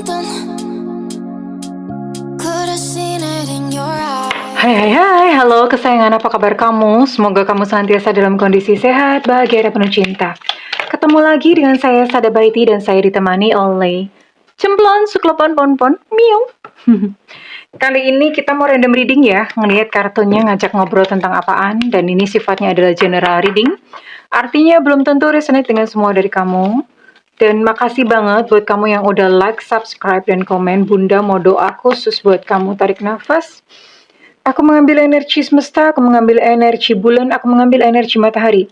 something. Could have seen it in your eyes. Hai, halo kesayangan, apa kabar kamu? Semoga kamu senantiasa dalam kondisi sehat, bahagia, dan penuh cinta. Ketemu lagi dengan saya, Sada Baiti, dan saya ditemani oleh Cemplon, Suklepon, Ponpon, Miau. Kali ini kita mau random reading ya, ngelihat kartunya ngajak ngobrol tentang apaan, dan ini sifatnya adalah general reading. Artinya belum tentu resonate dengan semua dari kamu. Dan makasih banget buat kamu yang udah like, subscribe, dan komen. Bunda mau doa khusus buat kamu. Tarik nafas. Aku mengambil energi semesta, aku mengambil energi bulan, aku mengambil energi matahari.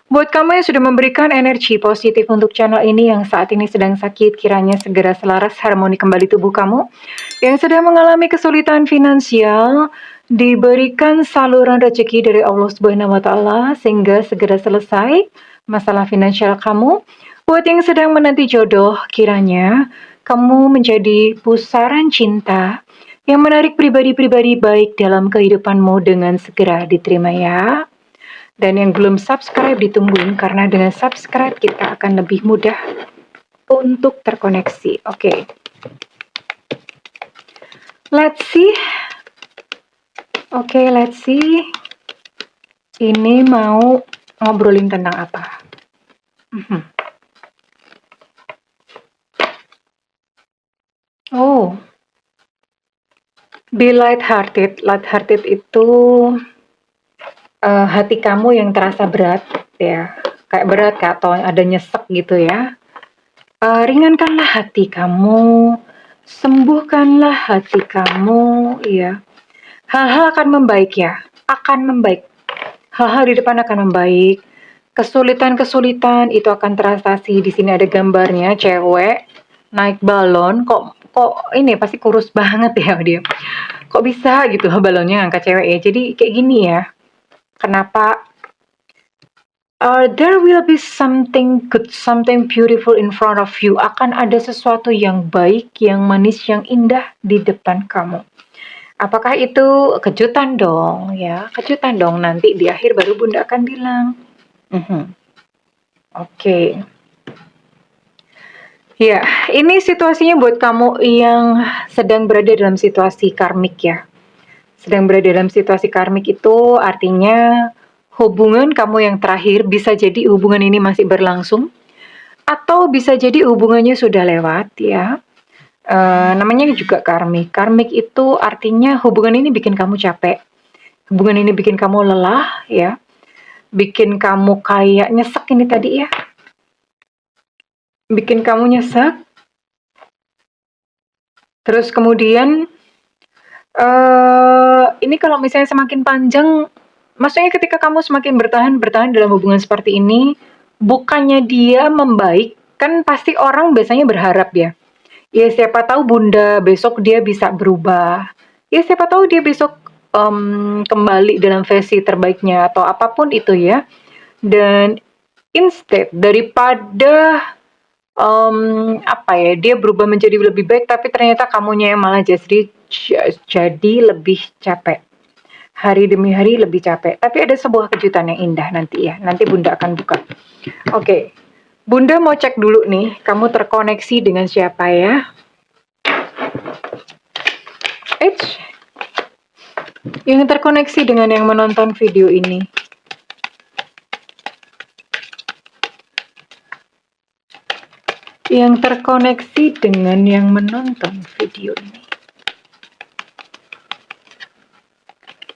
Buat kamu yang sudah memberikan energi positif untuk channel ini yang saat ini sedang sakit, kiranya segera selaras harmoni kembali tubuh kamu. Yang sedang mengalami kesulitan finansial, diberikan saluran rezeki dari Allah Subhanahu wa Ta'ala sehingga segera selesai masalah finansial kamu. Buat yang sedang menanti jodoh, kiranya kamu menjadi pusaran cinta yang menarik pribadi-pribadi baik dalam kehidupanmu dengan segera diterima ya. Dan yang belum subscribe ditungguin karena dengan subscribe kita akan lebih mudah untuk terkoneksi. Oke. Let's see. Oke, let's see. Ini mau ngobrolin tentang apa? Oh, be light-hearted. Light-hearted itu hati kamu yang terasa berat, ya. Kayak berat, atau ada nyesek gitu ya. Ringankanlah hati kamu, sembuhkanlah hati kamu, ya. Hal-hal akan membaik ya, akan membaik. Hal-hal di depan akan membaik. Kesulitan-kesulitan itu akan teratasi. Di sini ada gambarnya cewek naik balon, kok ini pasti kurus banget ya dia. Kok bisa gitu balonnya ngangkat cewek ya. Jadi kayak gini ya. Kenapa? There will be something good, something beautiful in front of you. Akan ada sesuatu yang baik, yang manis, yang indah di depan kamu. Apakah itu kejutan dong ya? Kejutan dong, nanti di akhir baru Bunda akan bilang. Oke. Ya, ini situasinya buat kamu yang sedang berada dalam situasi karmik ya. Sedang berada dalam situasi karmik itu artinya hubungan kamu yang terakhir bisa jadi hubungan ini masih berlangsung atau bisa jadi hubungannya sudah lewat ya. Namanya juga karmik. Karmik itu artinya hubungan ini bikin kamu capek. Hubungan ini bikin kamu lelah ya. Bikin kamu kayak nyesek ini tadi ya. Bikin kamu nyesek. Terus kemudian ini kalau misalnya semakin panjang, maksudnya ketika kamu semakin bertahan dalam hubungan seperti ini, bukannya dia membaik, kan pasti orang biasanya berharap ya. Ya siapa tahu Bunda besok dia bisa berubah. Ya siapa tahu dia besok kembali dalam versi terbaiknya atau apapun itu ya. Dan instead daripada dia berubah menjadi lebih baik, tapi ternyata kamunya yang malah jadi lebih capek. Hari demi hari lebih capek. Tapi ada sebuah kejutan yang indah nanti ya. Nanti Bunda akan buka. Oke. Bunda mau cek dulu nih, kamu terkoneksi dengan siapa ya? Yang terkoneksi dengan yang menonton video ini. Yang terkoneksi dengan yang menonton video ini.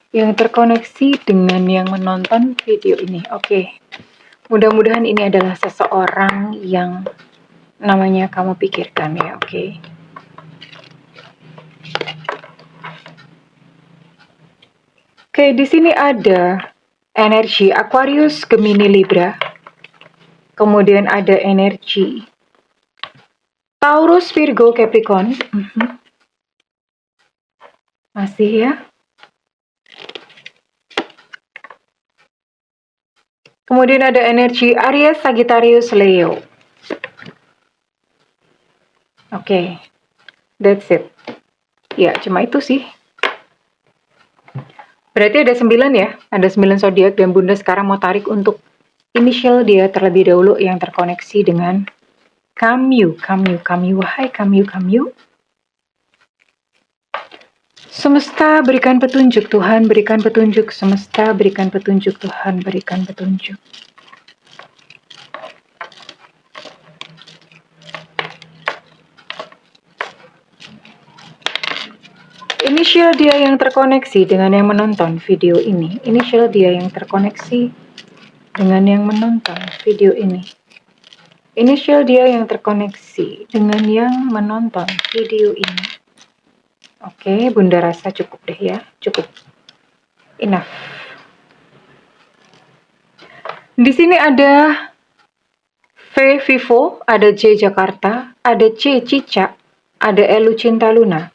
Yang terkoneksi dengan yang menonton video ini. Oke. Mudah-mudahan ini adalah seseorang yang namanya kamu pikirkan ya, oke. Oke, di sini ada energi Aquarius, Gemini, Libra. Kemudian ada energi Taurus, Virgo, Capricorn. Masih ya. Kemudian ada energi Aries, Sagittarius, Leo. Oke. That's it. Ya, cuma itu sih. Berarti ada 9 ya. Ada 9 zodiak dan Bunda sekarang mau tarik untuk inisial dia terlebih dahulu yang terkoneksi dengan Kamyu, wahai Kamyu. Semesta berikan petunjuk, Tuhan berikan petunjuk. Semesta berikan petunjuk, Tuhan berikan petunjuk. Inisial dia yang terkoneksi dengan yang menonton video ini. Inisial dia yang terkoneksi dengan yang menonton video ini. Inisial dia yang terkoneksi dengan yang menonton video ini. Oke, Bunda rasa cukup deh ya. Cukup. Enough. Di sini ada V Vivo, ada J Jakarta, ada C Cicak, ada E Lucinta Luna.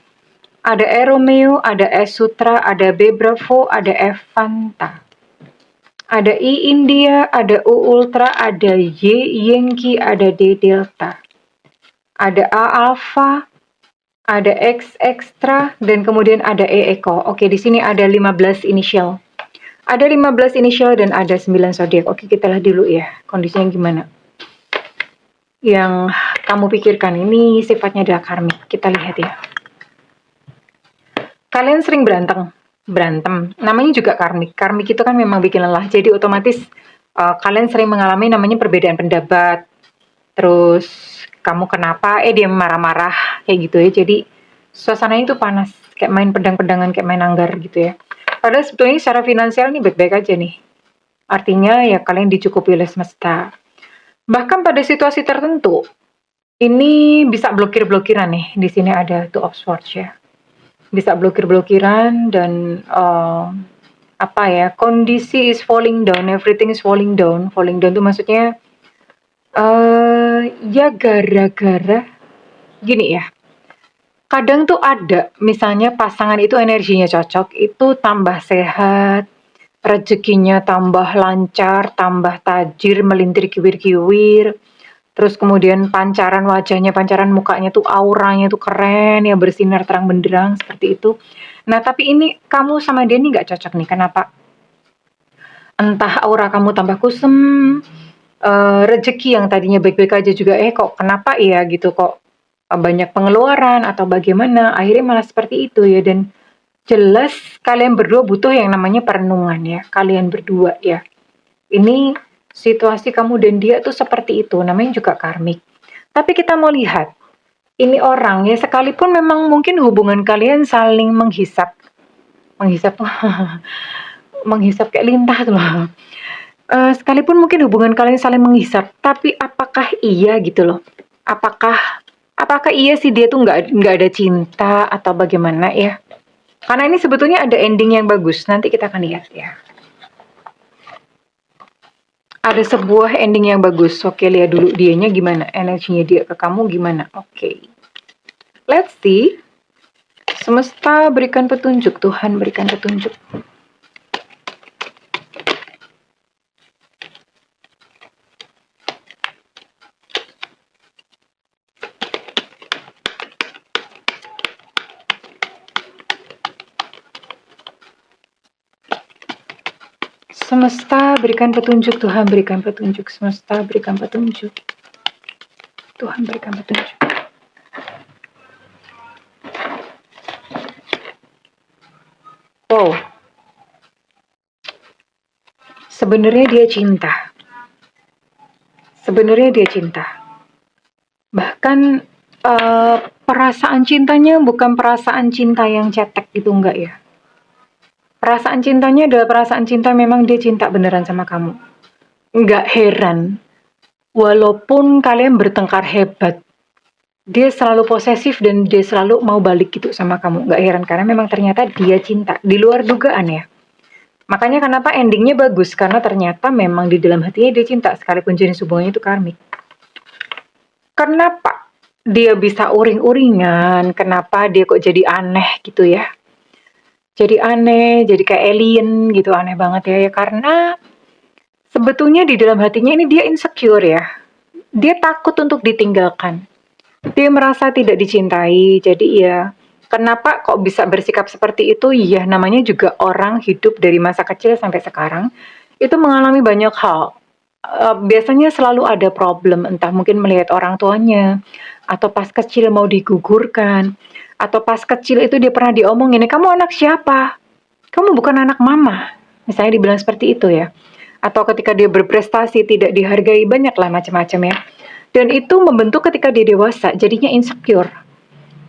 Ada E Romeo, ada S Sutra, ada B Bravo, ada F Fanta. Ada I India, ada U Ultra, ada Y Yankee, ada D Delta. Ada A Alpha, ada X Extra, dan kemudian ada E Eko. Oke, di sini ada 15 inisial. Ada 15 inisial dan ada 9 zodiak. Oke, kita lihat dulu ya, kondisinya gimana. Yang kamu pikirkan ini sifatnya adalah karmik. Kita lihat ya. Kalian sering berantem, namanya juga karmik. Karmik itu kan memang bikin lelah, jadi otomatis kalian sering mengalami namanya perbedaan pendapat. Terus kamu kenapa? Dia marah-marah kayak gitu ya. Jadi suasananya itu panas, kayak main pedang-pedangan, kayak main anggar gitu ya. Padahal sebetulnya secara finansial nih baik-baik aja nih. Artinya ya kalian dicukupi oleh semesta. Bahkan pada situasi tertentu, ini bisa blokir-blokiran nih. Di sini ada Two of Swords ya. Bisa blokir-blokiran dan kondisi is falling down, everything is falling down. Falling down itu maksudnya ya gara-gara gini ya. Kadang tuh ada, misalnya pasangan itu energinya cocok, itu tambah sehat, rezekinya tambah lancar, tambah tajir, melintir kiwir-kiwir. Terus kemudian pancaran wajahnya, pancaran mukanya tuh auranya tuh keren ya, bersinar terang benderang seperti itu. Nah tapi ini kamu sama dia nih gak cocok nih, kenapa? Entah aura kamu tambah kusem, rezeki yang tadinya baik-baik aja juga kok kenapa ya gitu, kok banyak pengeluaran atau bagaimana, akhirnya malah seperti itu ya. Dan jelas kalian berdua butuh yang namanya perenungan ya, kalian berdua ya. Ini situasi kamu dan dia tuh seperti itu, namanya juga karmik. Tapi kita mau lihat, ini orang ya, sekalipun memang mungkin hubungan kalian saling menghisap menghisap kayak lintah tuh loh. Sekalipun mungkin hubungan kalian saling menghisap, tapi apakah iya gitu loh? Apakah iya sih dia tuh nggak ada cinta atau bagaimana ya? Karena ini sebetulnya ada ending yang bagus, nanti kita akan lihat ya. Ada sebuah ending yang bagus. Oke, lihat dulu dianya gimana, energinya dia ke kamu gimana. Oke. Let's see. Semesta berikan petunjuk, Tuhan berikan petunjuk. Semesta berikan petunjuk, Tuhan berikan petunjuk. Semesta berikan petunjuk, Tuhan berikan petunjuk. Wow. Sebenarnya dia cinta. Bahkan perasaan cintanya bukan perasaan cinta yang cetek gitu, enggak ya. Perasaan cintanya adalah perasaan cinta memang dia cinta beneran sama kamu. Enggak heran, walaupun kalian bertengkar hebat, dia selalu posesif dan dia selalu mau balik gitu sama kamu. Enggak heran, karena memang ternyata dia cinta, di luar dugaan ya. Makanya kenapa endingnya bagus, karena ternyata memang di dalam hatinya dia cinta, sekalipun jenis hubungannya itu karmik. Kenapa dia bisa uring-uringan, kenapa dia kok jadi aneh gitu ya. Jadi aneh, jadi kayak alien gitu, aneh banget ya. Karena sebetulnya di dalam hatinya ini dia insecure ya. Dia takut untuk ditinggalkan. Dia merasa tidak dicintai, jadi ya kenapa kok bisa bersikap seperti itu? Ya namanya juga orang hidup dari masa kecil sampai sekarang, itu mengalami banyak hal. biasanya selalu ada problem, entah mungkin melihat orang tuanya, atau pas kecil mau digugurkan, atau pas kecil itu dia pernah diomongin, "Eh, kamu anak siapa? Kamu bukan anak mama." Misalnya dibilang seperti itu ya. Atau ketika dia berprestasi tidak dihargai, banyaklah macam-macam ya. Dan itu membentuk ketika dia dewasa, jadinya insecure,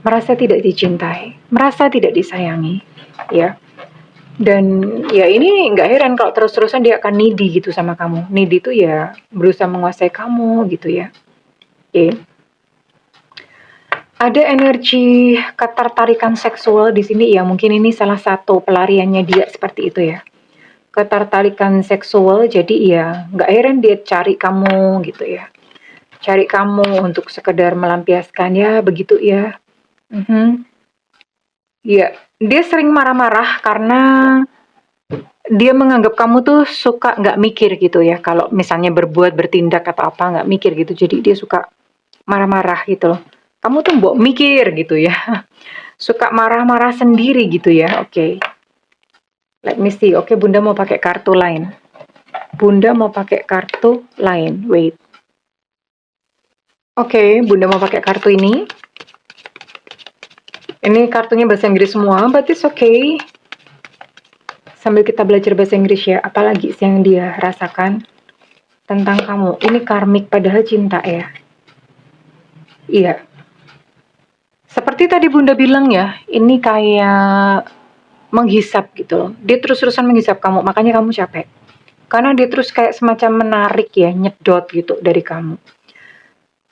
merasa tidak dicintai, merasa tidak disayangi, ya. Dan ya ini nggak heran kalau terus-terusan dia akan needy gitu sama kamu. Needy itu ya berusaha menguasai kamu gitu ya. Oke. Ada energi ketertarikan seksual di sini ya, mungkin ini salah satu pelariannya dia seperti itu ya. Ketertarikan seksual, jadi ya nggak heran dia cari kamu gitu ya. Cari kamu untuk sekedar melampiaskan ya begitu ya. Mhm. Iya, dia sering marah-marah karena dia menganggap kamu tuh suka nggak mikir gitu ya, kalau misalnya berbuat, bertindak atau apa nggak mikir gitu, jadi dia suka marah-marah gitu loh. Kamu tuh mbok mikir gitu ya, suka marah-marah sendiri gitu ya. Oke, let me see. Oke, Bunda mau pakai kartu lain. Bunda mau pakai kartu lain. Wait. Oke, Bunda mau pakai kartu ini. Ini kartunya bahasa Inggris semua, but it's okay. Sambil kita belajar bahasa Inggris ya, apalagi sih yang dia rasakan tentang kamu. Ini karmik padahal cinta ya. Iya. Seperti tadi Bunda bilang ya, ini kayak menghisap gitu loh. Dia terus-terusan menghisap kamu, makanya kamu capek. Karena dia terus kayak semacam menarik ya, nyedot gitu dari kamu.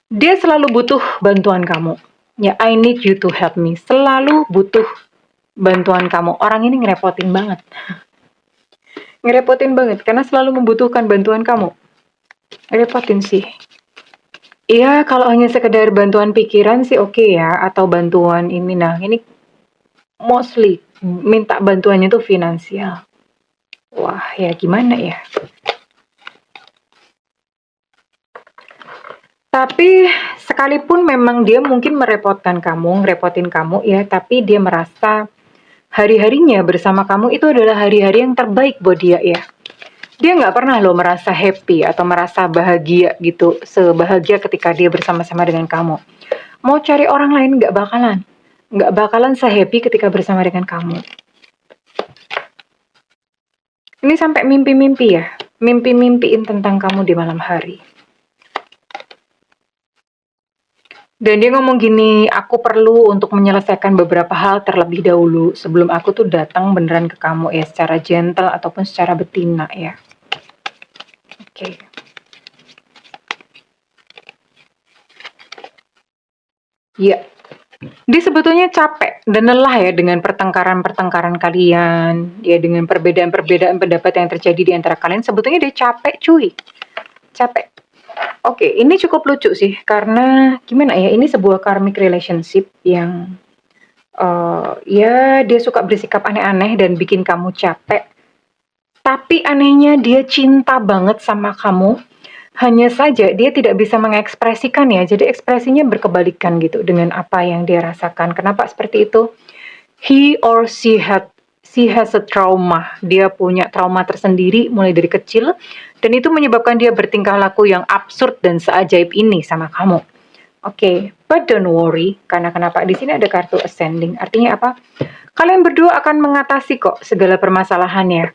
Dia selalu butuh bantuan kamu. Ya, I need you to help me. Selalu butuh bantuan kamu. Orang ini ngerepotin banget. Ngerepotin banget, karena selalu membutuhkan bantuan kamu. Ngerepotin sih. Iya, kalau hanya sekedar bantuan pikiran sih oke ya, atau bantuan ini. Nah, ini mostly minta bantuannya tuh finansial. Wah, ya gimana ya? Tapi sekalipun memang dia mungkin merepotkan kamu, ngerepotin kamu ya, tapi dia merasa hari-harinya bersama kamu itu adalah hari-hari yang terbaik buat dia ya. Dia nggak pernah loh merasa happy atau merasa bahagia gitu, sebahagia ketika dia bersama-sama dengan kamu. Mau cari orang lain nggak bakalan. Nggak bakalan se-happy ketika bersama dengan kamu. Ini sampai mimpi-mimpi ya. Mimpi-mimpiin tentang kamu di malam hari. Dan dia ngomong gini, aku perlu untuk menyelesaikan beberapa hal terlebih dahulu sebelum aku tuh datang beneran ke kamu ya, secara gentle ataupun secara betina ya. Oke. Ya, dia sebetulnya capek dan lelah ya dengan pertengkaran-pertengkaran kalian, ya dengan perbedaan-perbedaan pendapat yang terjadi di antara kalian. Sebetulnya dia capek cuy, capek. Oke, ini cukup lucu sih karena gimana ya, ini sebuah karmic relationship yang ya dia suka bersikap aneh-aneh dan bikin kamu capek. Tapi anehnya dia cinta banget sama kamu. Hanya saja dia tidak bisa mengekspresikan ya. Jadi ekspresinya berkebalikan gitu dengan apa yang dia rasakan. Kenapa seperti itu? He or she has a trauma. Dia punya trauma tersendiri mulai dari kecil dan itu menyebabkan dia bertingkah laku yang absurd dan seajaib ini sama kamu. Oke, but don't worry, karena kenapa di sini ada kartu ascending. Artinya apa? Kalian berdua akan mengatasi kok segala permasalahannya.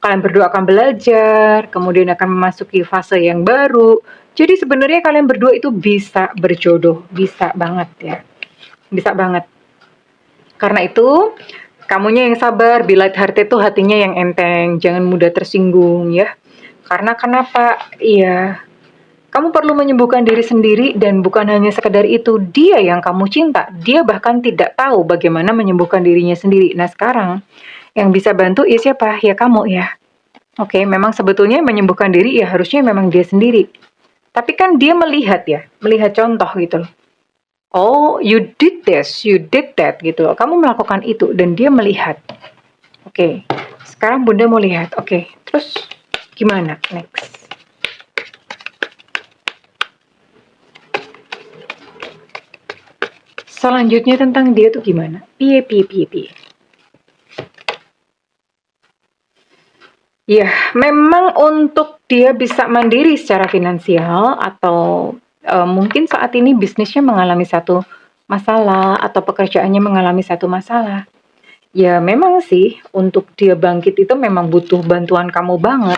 Kalian berdua akan belajar, kemudian akan memasuki fase yang baru. Jadi sebenarnya kalian berdua itu bisa berjodoh, bisa banget ya. Bisa banget. Karena itu, kamunya yang sabar, bila hati itu hatinya yang enteng, jangan mudah tersinggung ya. Karena kenapa? Iya, kamu perlu menyembuhkan diri sendiri dan bukan hanya sekedar itu, dia yang kamu cinta, dia bahkan tidak tahu bagaimana menyembuhkan dirinya sendiri. Nah sekarang, yang bisa bantu ya siapa? Ya kamu ya. Oke, memang sebetulnya menyembuhkan diri ya harusnya memang dia sendiri. Tapi kan dia melihat ya, melihat contoh gitu loh. Oh, you did this, you did that gitu loh. Kamu melakukan itu dan dia melihat. Oke, sekarang Bunda mau lihat. Oke, terus gimana next? Selanjutnya tentang dia tuh gimana? Piye. Ya, memang untuk dia bisa mandiri secara finansial atau mungkin saat ini bisnisnya mengalami satu masalah atau pekerjaannya mengalami satu masalah. Ya memang sih untuk dia bangkit itu memang butuh bantuan kamu banget.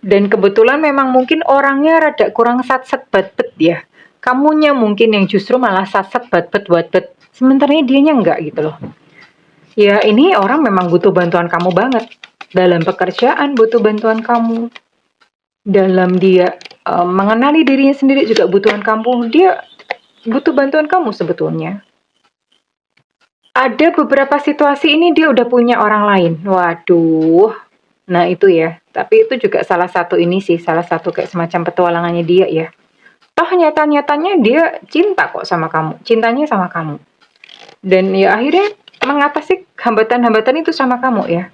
Dan kebetulan memang mungkin orangnya rada kurang satset batbet ya. Kamunya mungkin yang justru malah satset batbet. Sementara dianya enggak gitu loh. Ya ini orang memang butuh bantuan kamu banget. Dalam pekerjaan butuh bantuan kamu. Dalam dia mengenali dirinya sendiri juga butuhan kamu. Dia butuh bantuan kamu sebetulnya. Ada beberapa situasi ini dia udah punya orang lain. Waduh. Nah itu ya. Tapi itu juga salah satu ini sih. Salah satu kayak semacam petualangannya dia ya. Toh nyata-nyatanya dia cinta kok sama kamu. Cintanya sama kamu. Dan ya akhirnya mengatasi hambatan-hambatan itu sama kamu ya.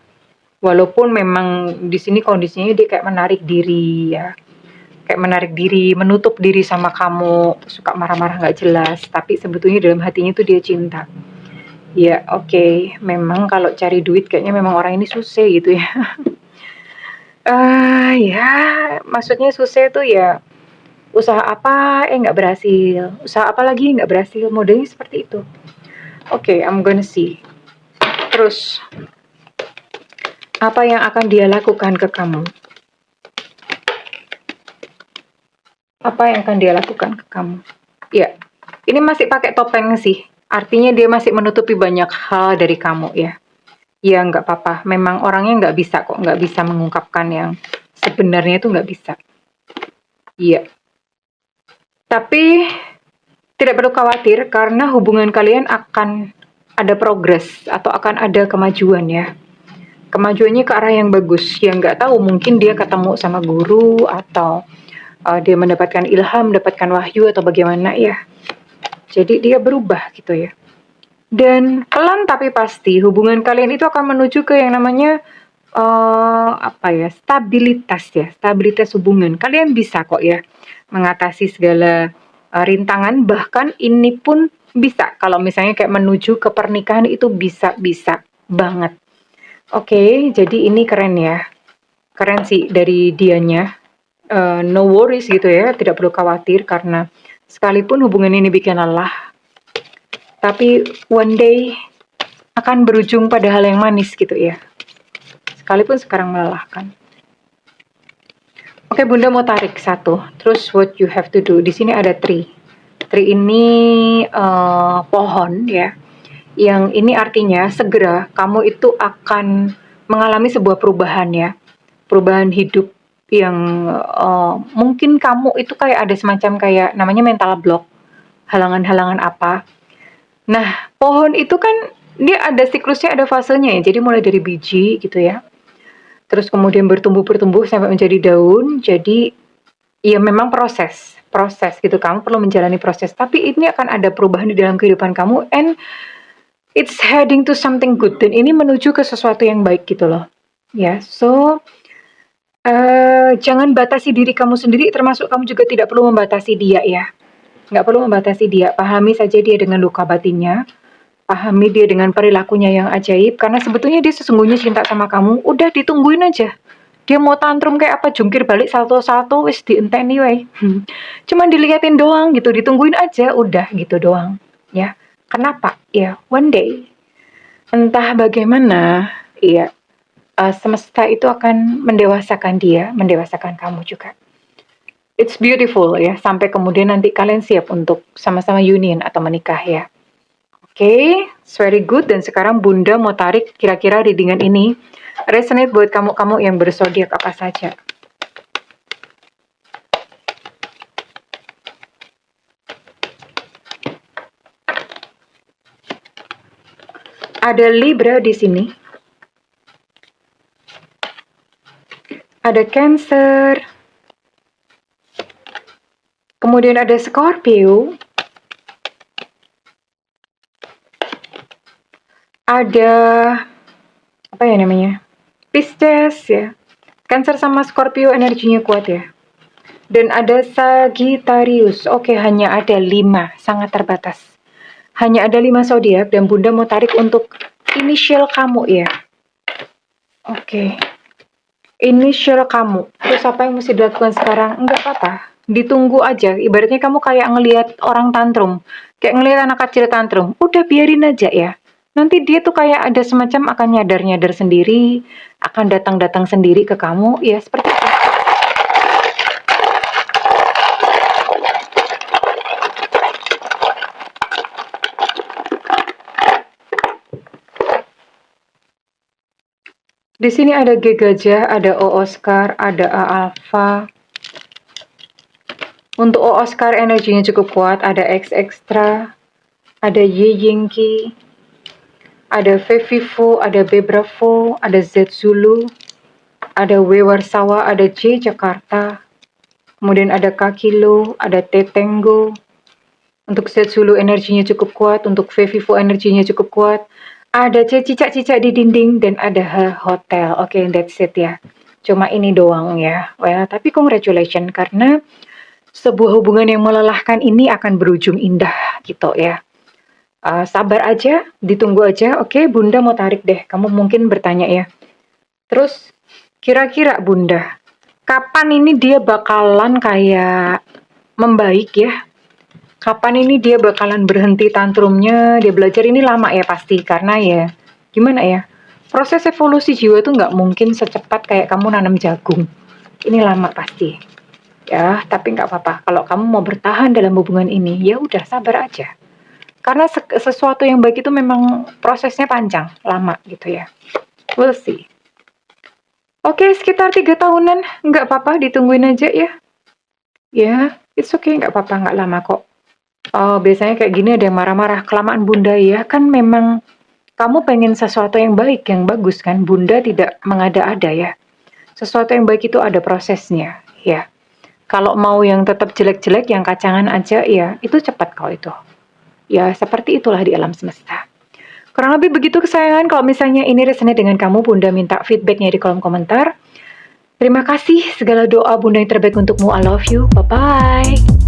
Walaupun memang di sini kondisinya dia kayak menarik diri ya. Kayak menarik diri, menutup diri sama kamu, suka marah-marah nggak jelas. Tapi sebetulnya dalam hatinya itu dia cinta. Ya oke, memang kalau cari duit kayaknya memang orang ini susah gitu ya. Ya maksudnya susah itu ya usaha apa nggak berhasil, usaha apa lagi nggak berhasil, modelnya seperti itu. Oke, I'm gonna see. Terus apa yang akan dia lakukan ke kamu? Apa yang akan dia lakukan ke kamu? Ya, ini masih pakai topeng sih. Artinya dia masih menutupi banyak hal dari kamu ya. Ya nggak apa-apa. Memang orangnya nggak bisa kok, nggak bisa mengungkapkan yang sebenarnya itu nggak bisa. Iya. Tapi tidak perlu khawatir karena hubungan kalian akan ada progres atau akan ada kemajuan ya. Kemajuannya ke arah yang bagus. Yang nggak tahu mungkin dia ketemu sama guru atau dia mendapatkan ilham, mendapatkan wahyu atau bagaimana ya. Jadi dia berubah gitu ya. Dan pelan tapi pasti hubungan kalian itu akan menuju ke yang namanya stabilitas ya, stabilitas hubungan. Kalian bisa kok ya mengatasi segala rintangan, bahkan ini pun bisa kalau misalnya kayak menuju ke pernikahan itu bisa banget. Oke, jadi ini keren ya, keren sih dari dianya. No worries gitu ya, tidak perlu khawatir karena sekalipun hubungan ini bikin lelah, tapi one day akan berujung pada hal yang manis gitu ya. Sekalipun sekarang melelahkan. Oke, Bunda mau tarik satu. Terus what you have to do. Di sini ada tree. Tree ini pohon ya. Yang ini artinya segera kamu itu akan mengalami sebuah perubahan ya. Perubahan hidup yang mungkin kamu itu kayak ada semacam kayak namanya mental block. Halangan-halangan apa. Nah, pohon itu kan dia ada siklusnya, ada fasenya ya. Jadi mulai dari biji gitu ya. Terus kemudian bertumbuh sampai menjadi daun. Jadi ya memang proses gitu. Kamu perlu menjalani proses. Tapi ini akan ada perubahan di dalam kehidupan kamu. And it's heading to something good. Dan ini menuju ke sesuatu yang baik gitu loh. Ya, so jangan batasi diri kamu sendiri. Termasuk kamu juga tidak perlu membatasi dia ya. Nggak perlu membatasi dia, pahami saja dia dengan luka batinnya, pahami dia dengan perilakunya yang ajaib, karena sebetulnya dia sesungguhnya cinta sama kamu, udah ditungguin aja. Dia mau tantrum kayak apa, jungkir balik salto-salto, wis dienteni wae. Cuman dilihatin doang gitu, ditungguin aja, udah gitu doang. Ya, kenapa? Ya, one day, entah bagaimana, ya, semesta itu akan mendewasakan dia, mendewasakan kamu juga. It's beautiful ya, sampai kemudian nanti kalian siap untuk sama-sama union atau menikah ya. Oke, it's very good. Dan sekarang Bunda mau tarik kira-kira readingan ini resonate buat kamu-kamu yang berzodiak apa saja. Ada Libra di sini. Ada Cancer. Kemudian ada Scorpio. Ada apa ya namanya? Pisces ya. Cancer sama Scorpio energinya kuat ya. Dan ada Sagittarius. Oke, hanya ada 5, sangat terbatas. Hanya ada 5 zodiak dan Bunda mau tarik untuk inisial kamu ya. Oke. inisial kamu. Terus apa yang mesti dilakukan sekarang? Enggak apa-apa. Ditunggu aja. Ibaratnya kamu kayak ngelihat orang tantrum. Kayak ngelihat anak kecil tantrum. Udah biarin aja ya. Nanti dia tuh kayak ada semacam akan nyadar-nyadar sendiri, akan datang-datang sendiri ke kamu. Ya seperti itu. Di sini ada G gajah, ada O Oscar, ada A alpha. Untuk O Oscar energinya cukup kuat, ada X extra, ada Y Yingki, ada V Vivo, ada B Bravo, ada Z Zulu, ada W Warsawa, ada J Jakarta, kemudian ada K Kilo, ada T Tango. Untuk Z Zulu energinya cukup kuat, untuk V Vivo energinya cukup kuat, ada C cicak-cicak di dinding, dan ada H hotel. Oke, that's it ya. Cuma ini doang ya. Well, tapi congratulations karena sebuah hubungan yang melelahkan ini akan berujung indah gitu ya. Sabar aja, ditunggu aja. Oke, Bunda mau tarik deh. Kamu mungkin bertanya ya. Terus, kira-kira Bunda, kapan ini dia bakalan kayak membaik ya? Kapan ini dia bakalan berhenti tantrumnya, dia belajar ini lama ya pasti, karena ya gimana ya, proses evolusi jiwa itu nggak mungkin secepat kayak kamu nanam jagung. Ini lama pasti. Ya, tapi nggak apa-apa. Kalau kamu mau bertahan dalam hubungan ini, ya udah sabar aja. Karena sesuatu yang baik itu memang prosesnya panjang, lama gitu ya. We'll see. Oke, sekitar 3 tahunan, nggak apa-apa, ditungguin aja ya. Ya, it's okay, nggak apa-apa, nggak lama kok. Oh, biasanya kayak gini ada yang marah-marah, kelamaan Bunda ya, kan memang kamu pengen sesuatu yang baik, yang bagus kan, Bunda tidak mengada-ada ya. Sesuatu yang baik itu ada prosesnya, ya. Kalau mau yang tetap jelek-jelek, yang kacangan aja, ya itu cepat kok itu. Ya, seperti itulah di alam semesta. Kurang lebih begitu kesayangan, kalau misalnya ini resonate dengan kamu, Bunda minta feedbacknya di kolom komentar. Terima kasih, segala doa Bunda yang terbaik untukmu, I love you, bye-bye.